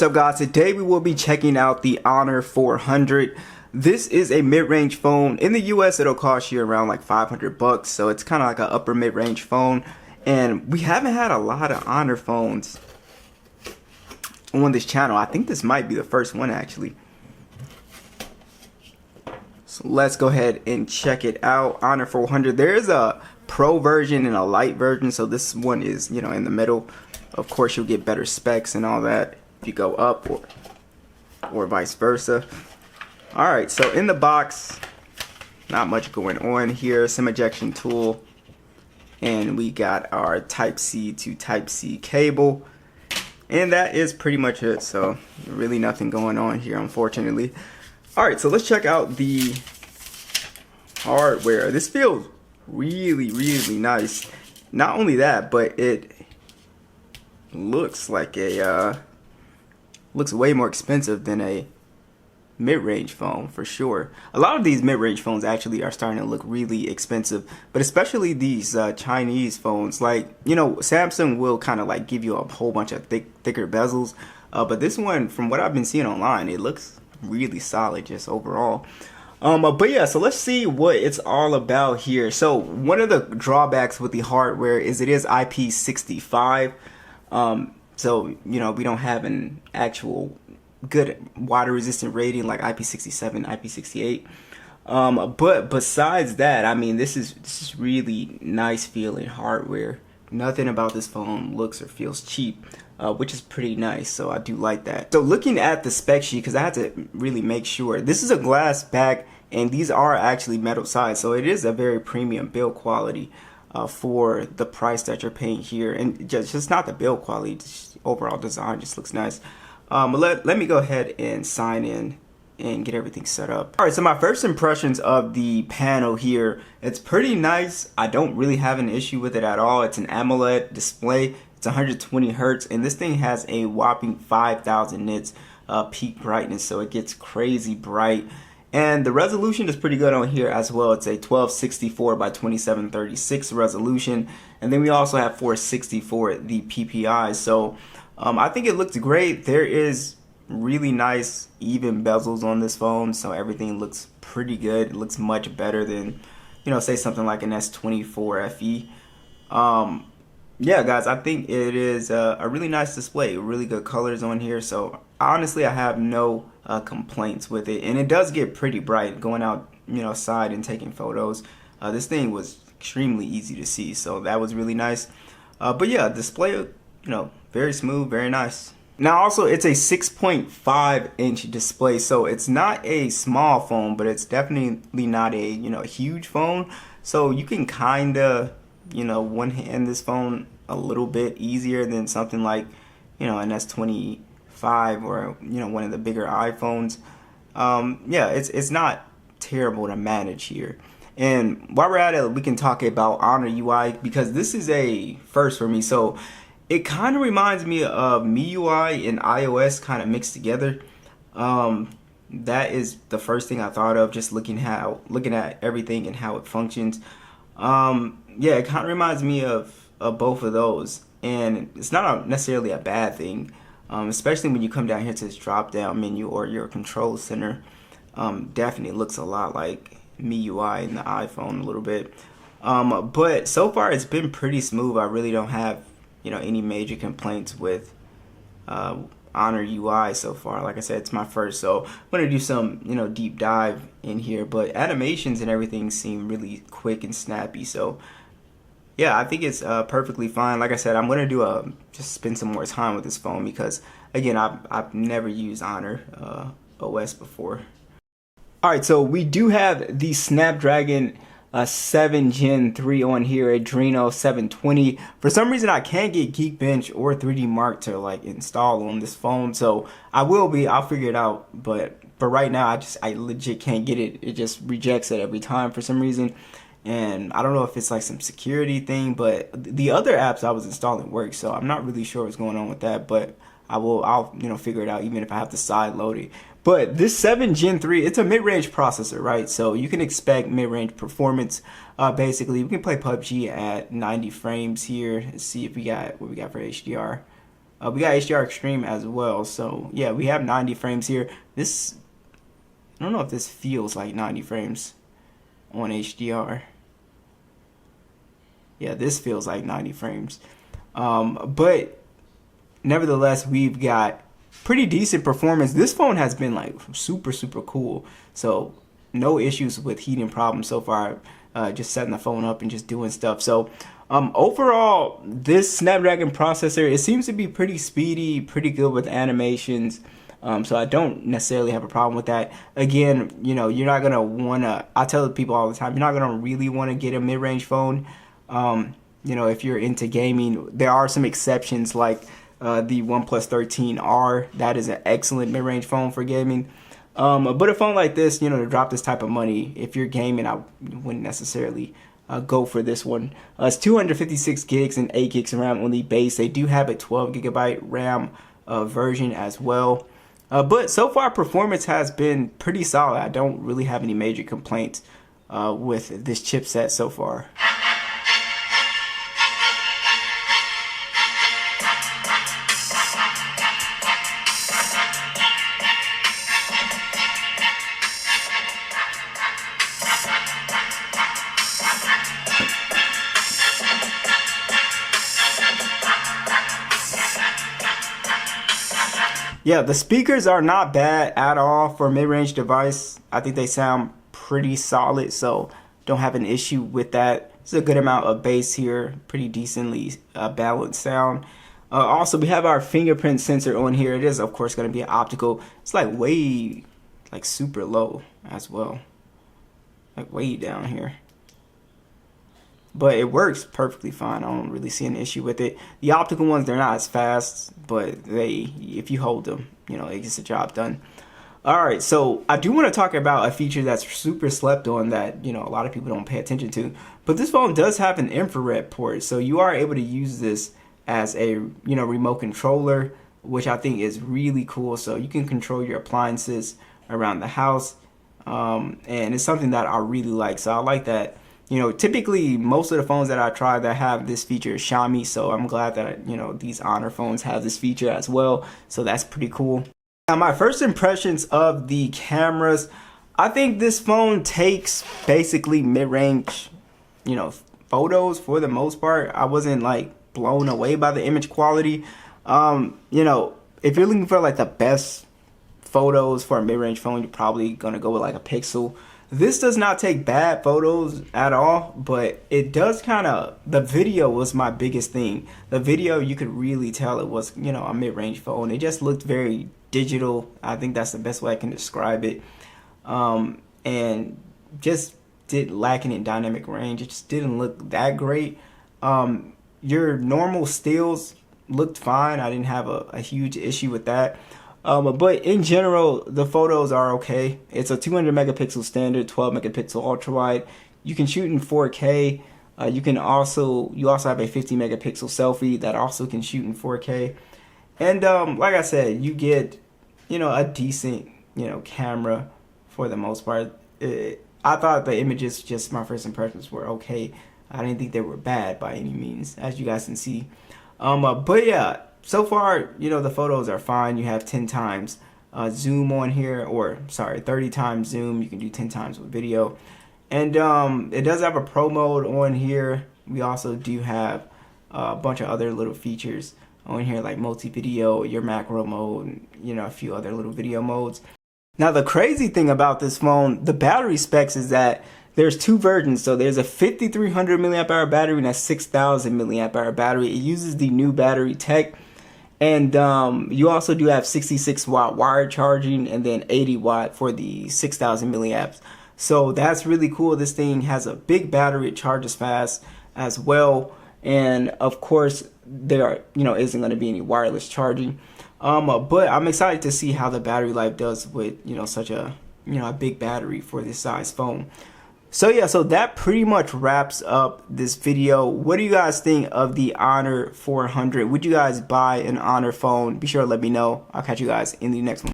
What's up guys, today we will be checking out the Honor 400. This is a mid-range phone. In the US it'll cost you around like 500 bucks, so it's kind of like an upper mid-range phone. And we haven't had a lot of Honor phones on this channel. I think this might be the first one actually. So let's go ahead and check it out. Honor 400. There's a pro version and a light version, so this one is, you know, in the middle. Of course you'll get better specs and all that if you go up or vice versa. Alright, so in the box, not much going on here. SIM ejection tool, and we got our Type-C to Type-C cable, and that is pretty much it. So really nothing going on here, unfortunately. Alright, so let's check out the hardware. This feels really nice. Not only that, but it looks like a looks way more expensive than a mid-range phone for sure. A lot of these mid-range phones actually are starting to look really expensive, but especially these Chinese phones. Like, you know, Samsung will kind of like give you a whole bunch of thicker bezels, but this one, from what I've been seeing online, it looks really solid just overall. But yeah, so let's see what it's all about here. So one of the drawbacks with the hardware is it is IP65. So, you know, we don't have an actual good water resistant rating like IP67, IP68. But besides that, I mean, this is really nice feeling hardware. Nothing about this phone looks or feels cheap, which is pretty nice. So I do like that. So looking at the spec sheet, because I had to really make sure, this is a glass back and these are actually metal sides. So it is a very premium build quality for the price that you're paying here. And just not the build quality, just overall design just looks nice. Let me go ahead and sign in and get everything set up. Alright, so my first impressions of the panel here, it's pretty nice. I don't really have an issue with it at all. It's an AMOLED display. It's 120 Hertz, and this thing has a whopping 5,000 nits peak brightness, so it gets crazy bright. And the resolution is pretty good on here as well. It's a 1264 by 2736 resolution, and then we also have 460 for the PPI. So I think it looks great. There is really nice even bezels on this phone, so everything looks pretty good. It looks much better than, you know, say something like an S24 FE. Yeah, guys, I think it is a really nice display. Really good colors on here. So honestly, I have no complaints with it, and it does get pretty bright going out, you know, outside and taking photos. This thing was extremely easy to see, so that was really nice. But yeah, display, you know, very smooth, very nice. Now also, it's a 6.5 inch display, so it's not a small phone, but it's definitely not a, you know, huge phone. So you can kind of, you know, one hand this phone a little bit easier than something like, you know, an S25 or, you know, one of the bigger iPhones. Yeah, it's not terrible to manage here. And while we're at it, we can talk about Honor UI, because this is a first for me. So it kind of reminds me of MIUI and iOS kind of mixed together. That is the first thing I thought of just looking at everything and how it functions. Yeah, it kind of reminds me of both of those, and it's not necessarily a bad thing, especially when you come down here to this drop down menu or your control center. Definitely looks a lot like MIUI in the iPhone a little bit. But so far it's been pretty smooth. I really don't have, you know, any major complaints with Honor UI so far. Like I said, it's my first, so I'm gonna do some, you know, deep dive in here, but animations and everything seem really quick and snappy. So yeah, I think it's perfectly fine. Like I said, I'm gonna do just spend some more time with this phone, because again, I've never used Honor OS before. Alright, so we do have the Snapdragon 7 Gen 3 on here, Adreno 720. For some reason I can't get Geekbench or 3D Mark to like install on this phone, so I'll figure it out, but right now I legit can't get it. It just rejects it every time for some reason, and I don't know if it's like some security thing, but the other apps I was installing work, so I'm not really sure what's going on with that, but I'll you know, figure it out even if I have to side load it. But this 7 Gen 3, it's a mid-range processor, right? So you can expect mid-range performance. Basically, we can play PUBG at 90 frames here. Let's see if we got what we got for HDR. We got HDR Extreme as well. So yeah, we have 90 frames here. This, I don't know if this feels like 90 frames on HDR. Yeah, this feels like 90 frames. But nevertheless, we've got pretty decent performance. This phone has been like super cool. So no issues with heating problems so far. Just setting the phone up and just doing stuff. So overall, this Snapdragon processor, it seems to be pretty speedy, pretty good with animations. So I don't necessarily have a problem with that. Again, you know, you're not gonna wanna, I tell people all the time, you're not gonna really wanna get a mid-range phone. You know, if you're into gaming, there are some exceptions like the OnePlus 13R. That is an excellent mid-range phone for gaming. But a phone like this, you know, to drop this type of money, if you're gaming, I wouldn't necessarily go for this one. It's 256 gigs and 8 gigs of RAM on the base. They do have a 12 gigabyte RAM version as well. But so far, performance has been pretty solid. I don't really have any major complaints with this chipset so far. Yeah, the speakers are not bad at all for a mid-range device. I think they sound pretty solid, so don't have an issue with that. It's a good amount of bass here, pretty decently balanced sound. Also, we have our fingerprint sensor on here. It is, of course, going to be optical. It's like way, like super low as well, like way down here. But it works perfectly fine. I don't really see an issue with it. The optical ones, they're not as fast, but they, if you hold them, you know, it gets the job done. All right, so I do want to talk about a feature that's super slept on that, you know, a lot of people don't pay attention to. But this phone does have an infrared port, so you are able to use this as a, you know, remote controller, which I think is really cool. So you can control your appliances around the house, and it's something that I really like. So I like that. You know, typically most of the phones that I try that have this feature is Xiaomi, so I'm glad that, you know, these Honor phones have this feature as well. So that's pretty cool. Now, my first impressions of the cameras, I think this phone takes basically mid-range, you know, photos for the most part. I wasn't like blown away by the image quality. You know, if you're looking for like the best photos for a mid-range phone, you're probably gonna go with like a Pixel. This does not take bad photos at all, but it does kind of, the video was my biggest thing. The video, you could really tell it was, you know, a mid-range phone. It just looked very digital. I think that's the best way I can describe it. And just lacking in dynamic range. It just didn't look that great. Your normal stills looked fine. I didn't have a huge issue with that. But in general, the photos are okay. It's a 200 megapixel standard, 12 megapixel ultra wide. You can shoot in 4K. You also have a 50 megapixel selfie that also can shoot in 4K. And like I said, you get, you know, a decent, you know, camera for the most part. I thought the images, just my first impressions, were okay. I didn't think they were bad by any means, as you guys can see. But yeah. So far, you know, the photos are fine. You have 10 times zoom on here, or sorry, 30 times zoom. You can do 10 times with video. And it does have a pro mode on here. We also do have a bunch of other little features on here, like multi-video, your macro mode, and, you know, a few other little video modes. Now, the crazy thing about this phone, the battery specs, is that there's two versions. So there's a 5300 milliamp hour battery and a 6000 milliamp hour battery. It uses the new battery tech. And you also do have 66 watt wired charging and then 80 watt for the 6000 milliamps. So that's really cool. This thing has a big battery. It charges fast as well. And of course, there isn't going to be any wireless charging. But I'm excited to see how the battery life does with, you know, such a, you know, a big battery for this size phone. So yeah, so that pretty much wraps up this video. What do you guys think of the Honor 400? Would you guys buy an Honor phone? Be sure to let me know. I'll catch you guys in the next one.